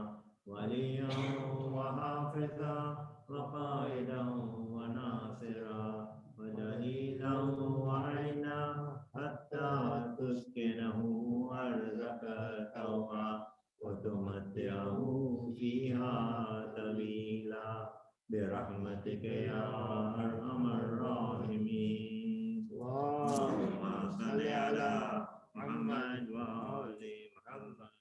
وليا وحافظا وقائدا وناصرا ودليلا وعينا حتى تسكنه أرزك توعا وتمتعه فيها طويلا برحمتك يا أرحم الراحمين. اللهم صل على محمد وآل محمد.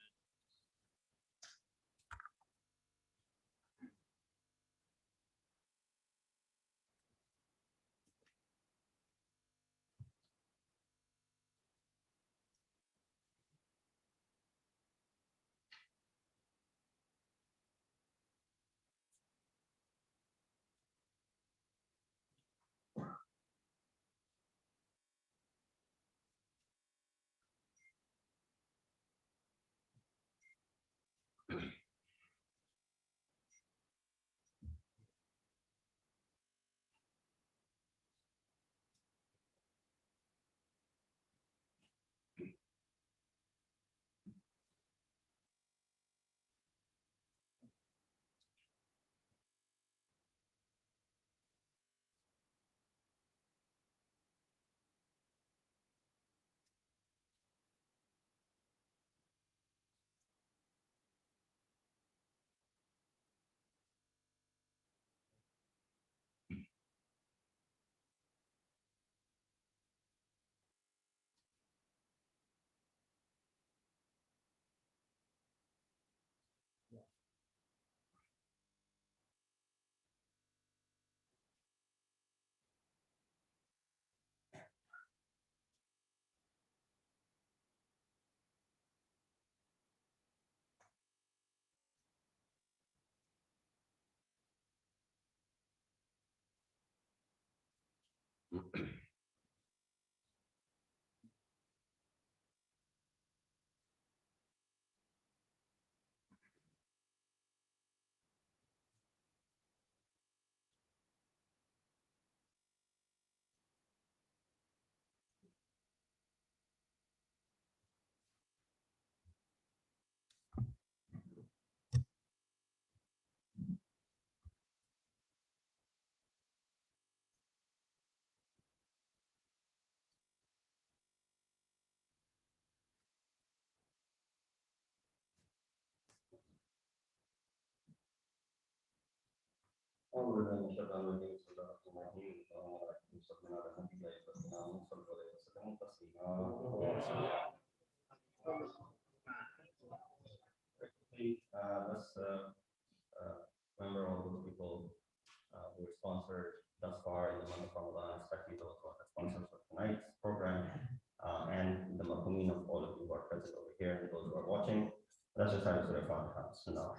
Let's remember all those people who were sponsored thus far in the month of Ramadan, especially those who are the sponsors for tonight's program, and the mahumeen of all of you who are present over here and those who are watching. Let's just have a sort of house now.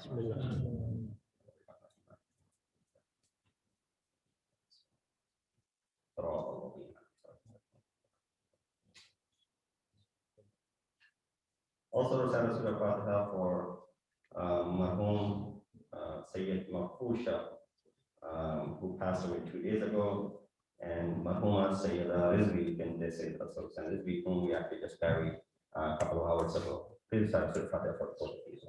Also, let's have a sort of Fatiha for Mahum Syed who passed away 2 days ago, and Mahuma Syed Rizvi, can they say Rizvi, whom we actually just buried a couple of hours ago. Please have a sort of Fatiha for both of these.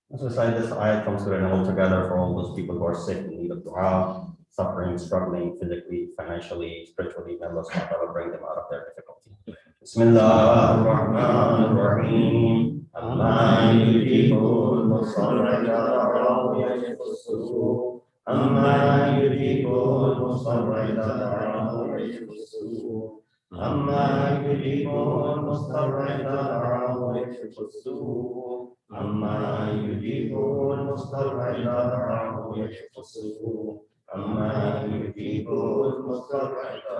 Let's recite this ayat from Surah Al together for all those people who are sick, in need of dua, suffering, struggling physically, financially, spiritually. May Allah subhanahu wa ta'ala bring them out of their difficulty. Bismillah ar-Rahman ar-Rahim. Amma yujibul musarrata wa yashfusu. Amma yujibul musarrata wa yashfusu. Amma yujibul musarrata wa yashfusu. Amma yujibul mustarrida wa yashfusu. Amma yujibul mustarrida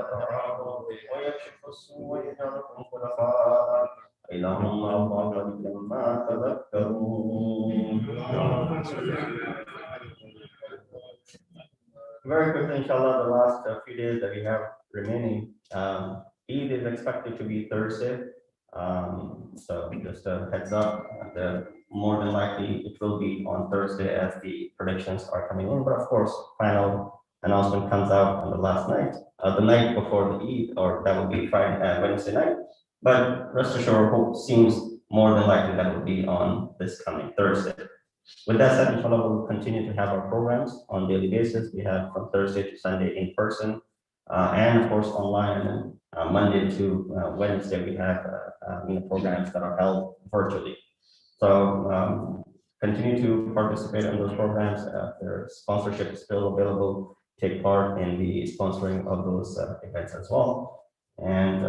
wa yashfusu wa yaj'alukum khulafa. Ilahumma Allah lamma tadhakkarun. Very quickly, inshallah, the last few days that we have remaining, Eid is expected to be Thursday. So just a heads up, more than likely it will be on Thursday as the predictions are coming in. But of course, final announcement comes out on the last night, the night before the Eid, or that will be Friday, Wednesday night. But rest assured, hope seems more than likely that will be on this coming Thursday. With that said, inshallah, we'll continue to have our programs on daily basis. We have from Thursday to Sunday in person, and of course online, and Monday to Wednesday we have programs that are held virtually. So continue to participate in those programs. Their sponsorship is still available. Take part in the sponsoring of those events as well. And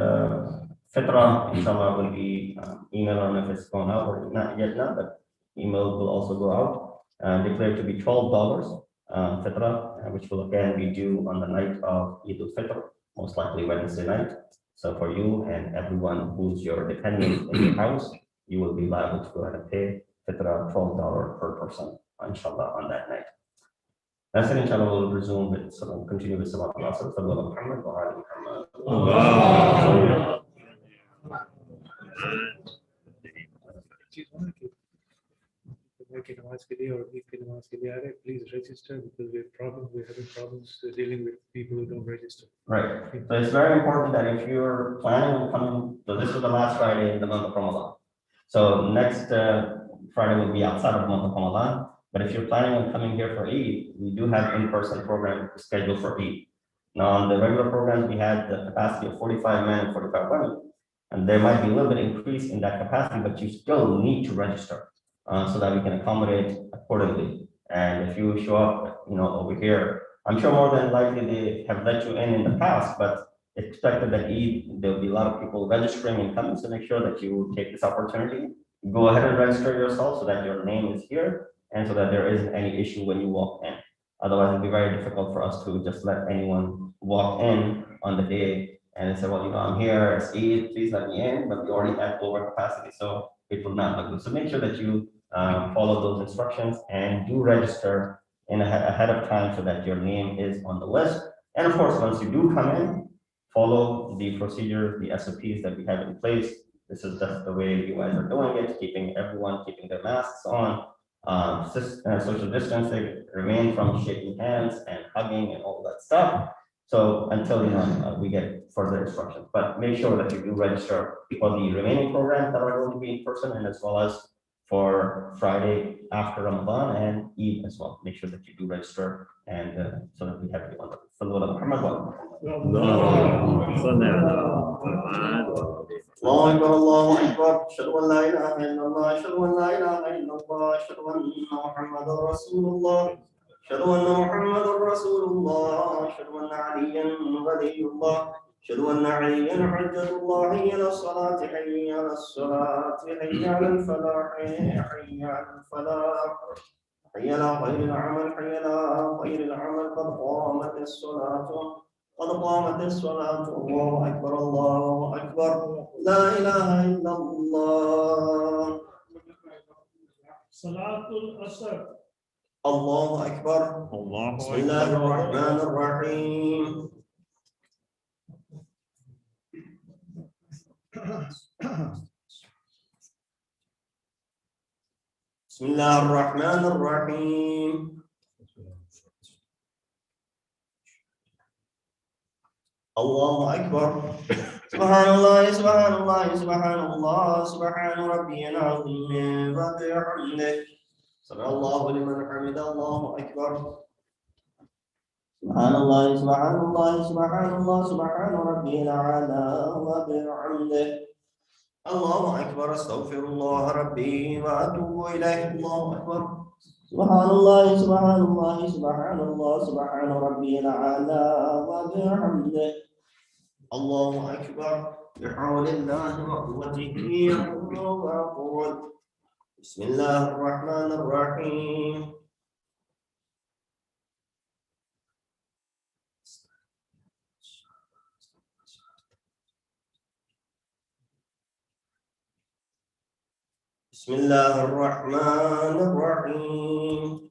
Fitra, inshallah, will be email. I don't know if it's gone out or not yet, but email will also go out. Declared to be $12 Fitra, which will again be due on the night of Eid al-Fitr, most likely Wednesday night. So for you and everyone who's your dependent in your house, you will be liable to go ahead and pay Fitra $12 per person, inshallah, on that night. That's it, inshallah. We'll resume with continue with Salat al-Asr. Muhammad wa ali Muhammad. Please register, because we're having problems dealing with people who don't register. Right. So it's very important that if you're planning on coming, so this is the last Friday in the month of Ramadan. So next Friday will be outside of the month of Ramadan. But if you're planning on coming here for Eid, we do have in-person program scheduled for Eid. Now on the regular programs, we had the capacity of 45 men and 45 women. And there might be a little bit increase in that capacity, but you still need to register so that we can accommodate accordingly. And if you show up, over here, I'm sure more than likely they have let you in the past, but expected that Eid, there'll be a lot of people registering and coming, so make sure that you take this opportunity. Go ahead and register yourself so that your name is here and so that there isn't any issue when you walk in. Otherwise, it'd be very difficult for us to just let anyone walk in on the day and say, well, I'm here, it's Eid, please let me in, but we already have over capacity, so it will not look good. So make sure that you follow those instructions and do register ahead of time so that your name is on the list. And of course, once you do come in, follow the procedures, the SOPs that we have in place. This is just the way you guys are doing it, keeping their masks on, social distancing, remain from shaking hands and hugging and all that stuff. So until we get further instructions, but make sure that you do register for the remaining programs that are going to be in person, and as well as for Friday after Ramadan and Eid as well. Make sure that you do register, and so that we have you on the اللهم صل على محمد. الله أكبر الله أكبر أشهد أن لا إله إلا الله أشهد أن لا إله إلا الله أشهد أن محمدا رسول الله أشهد أن محمدا رسول الله أشهد أن عليا ولي الله أشهد أن عليا حجة الله حي على الصلاة حي على الصلاة حي على الفلاح حي على الفلاح حي على خير العمل حي على خير العمل قد قامت الصلاة قد قامت الصلاة الله أكبر الله أكبر لا إله إلا الله صلاة العصر. الله أكبر الله بسم الله الرحمن الرحيم بسم الله الرحمن الرحيم الله أكبر سبحان الله سبحان الله سبحان الله سبحان ربي العظيم وبحمده سمع الله لمن حمد الله أكبر سبحان الله سبحان الله سبحان الله سبحان ربي الأعلى وبحمده الله أكبر استغفر الله ربي وأتوب إليه الله أكبر سبحان الله سبحان الله سبحان الله سبحان ربي الأعلى وبحمده الله أكبر بحول الله وقوته وأقول بسم الله الرحمن الرحيم بسم الله الرحمن الرحيم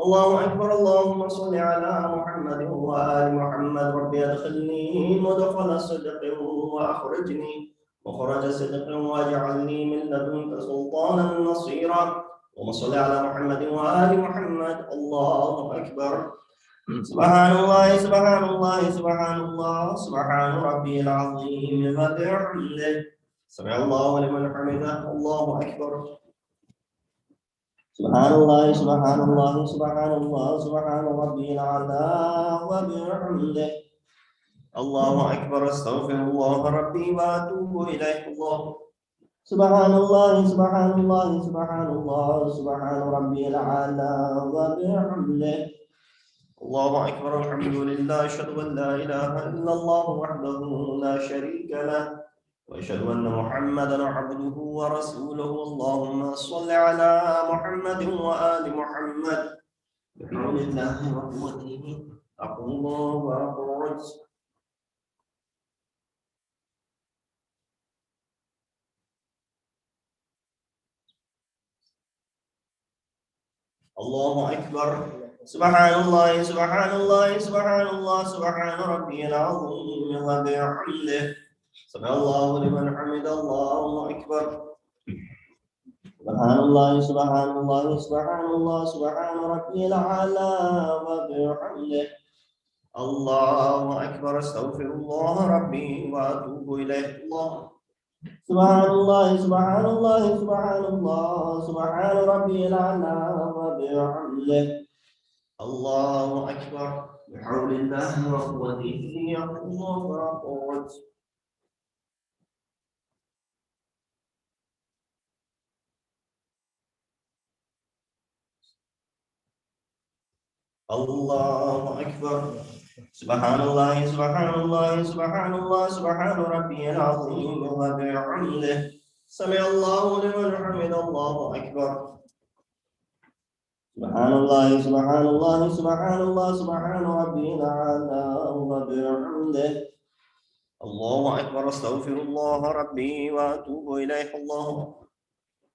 الله أكبر اللهم صل على محمد وآل محمد ربي أدخلني مدخل صدق وأخرجني مخرج صدق واجعلني من لدنك سلطانا نصيرا اللهم صل على محمد وآل محمد الله أكبر سبحان الله سبحان الله سبحان الله سبحان ربي العظيم وبحمده سمع الله لمن حمده الله أكبر سبحان الله سبحان الله سبحان الله سبحان ربي الأعلى وبحمده الله أكبر استغفر الله ربي وأتوب إليه الله سبحان الله سبحان الله سبحان الله سبحان ربي الأعلى وبحمده الله أكبر الحمد لله أشهد أن لا إله إلا الله وحده لا شريك له وأشهد أن محمدا عبده ورسوله اللهم صل على محمد وآل محمد بحول الله وقوته أقول وأخرج الله أكبر سبحان الله سبحان الله سبحان الله سبحان ربي العظيم وبحمده سمع الله لمن حمد الله أكبر سبحان الله سبحان الله سبحان الله سبحان ربي الأعلى وبحمده الله أكبر استغفر الله ربي وأتوب إليه الله سبحان الله سبحان الله سبحان الله سبحان ربي الأعلى وبحمده الله أكبر بحول الله وقوته الله أكبر الله أكبر سبحان الله سبحان الله سبحان الله سبحان ربي العظيم وبحمده سمع الله لمن حمد الله أكبر سبحان الله سبحان الله سبحان الله سبحان ربي الأعلى وبحمده الله أكبر استغفر الله ربي وأتوب إليه الله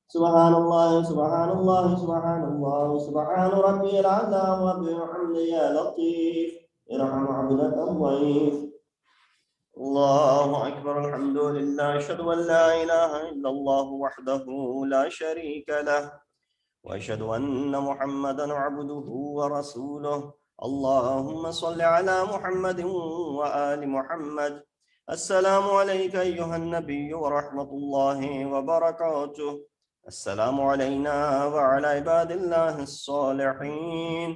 سبحان الله سبحان الله سبحان الله سبحان ربي الأعلى وبحمده يا لطيف ارحم عبدك الضعيف الله أكبر الحمد لله أشهد أن لا إله إلا الله وحده لا شريك له وأشهد أن محمدا عبده ورسوله اللهم صل على محمد وآل محمد السلام عليك أيها النبي ورحمة الله وبركاته السلام علينا وعلى عباد الله الصالحين.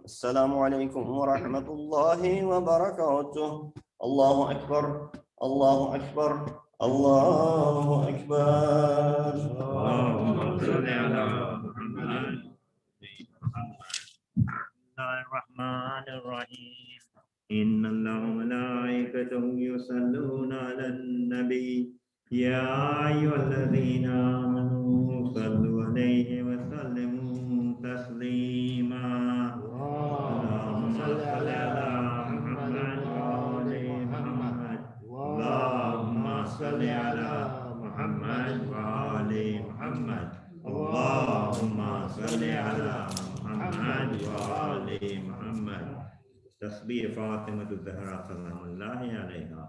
السلام عليكم ورحمة الله وبركاته. الله أكبر الله أكبر الله أكبر. اللهم صل على محمد. بسم الله الرحمن الرحيم. إن الله وملائكته يصلون على النبي يا أيها الذين آمنوا صلوا عليه وسلموا تسليما. اللهم صل على محمد وآل محمد. اللهم صل على محمد وآل محمد. اللهم صل على محمد وآل محمد. تسبيح فاطمة الزهراء سلام الله عليها.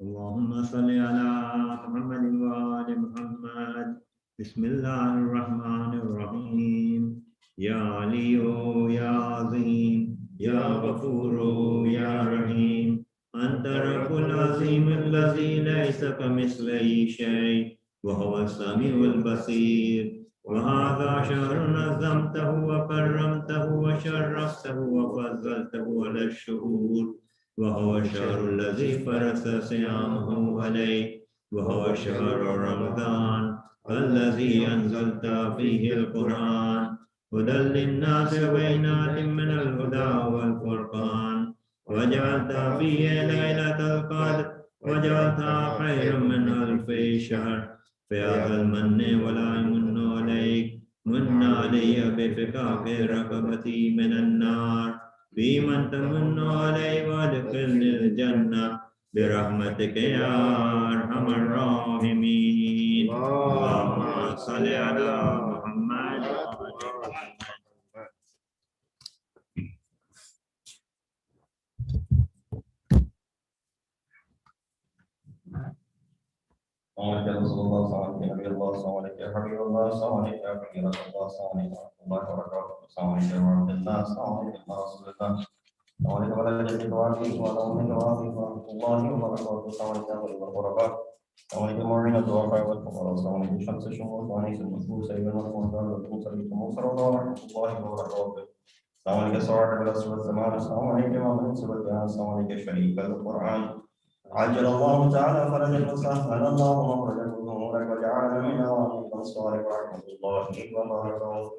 اللهم صل على محمد وآل محمد. بسم الله الرحمن الرحيم. يا علي يا عظيم يا غفور يا رحيم. أنت رب العظيم الذي ليس كمثله شيء وهو السميع البصير. وهذا شهر نظمته وكرمته وشرفته وفضلته على الشهور. وهو الشهر الذي فرض صيامه عليه. وهو شهر رمضان الذي أنزلت فيه القرآن هدى للناس وبينات من الهدى والفرقان. وجعلت فيه ليلة القدر وجعلتها خيرا من ألف شهر. فهذا المن ولا يمن عليك. من علي بفكاك رقبتي من النار. بمن تمن علي وادخلني الجنة برحمتك يا أرحم الراحمين. اللهم صل على محمد. صلى الله عليه نبي الله صلى الله عليه حبيب الله صلى الله عليه كبير الله صلى الله عليه الله وبركاته صلى الله عليه ورحمة الله صلى الله عليه رسول الله صلى الله عليه وعلى جميع وعلى ورحمة الله وبركاته صلى الله عليه وبركاته صلى الله عليه مرينا الدعاء والفقراء صلى الله عليه شمس الشموس وعنيس النفوس أيضا والمهدان والموسى بالموسى ورحمة الله وبركاته صلى الله عليه صاحب الأسر والزمان صلى الله عليه ومن نسب الجهاز صلى الله عليه شريك القرآن عجل الله تعالى فرجا وسهل الله مخرجا امورك وجعلنا من اوامر الانصار ورحمه الله وبركاته.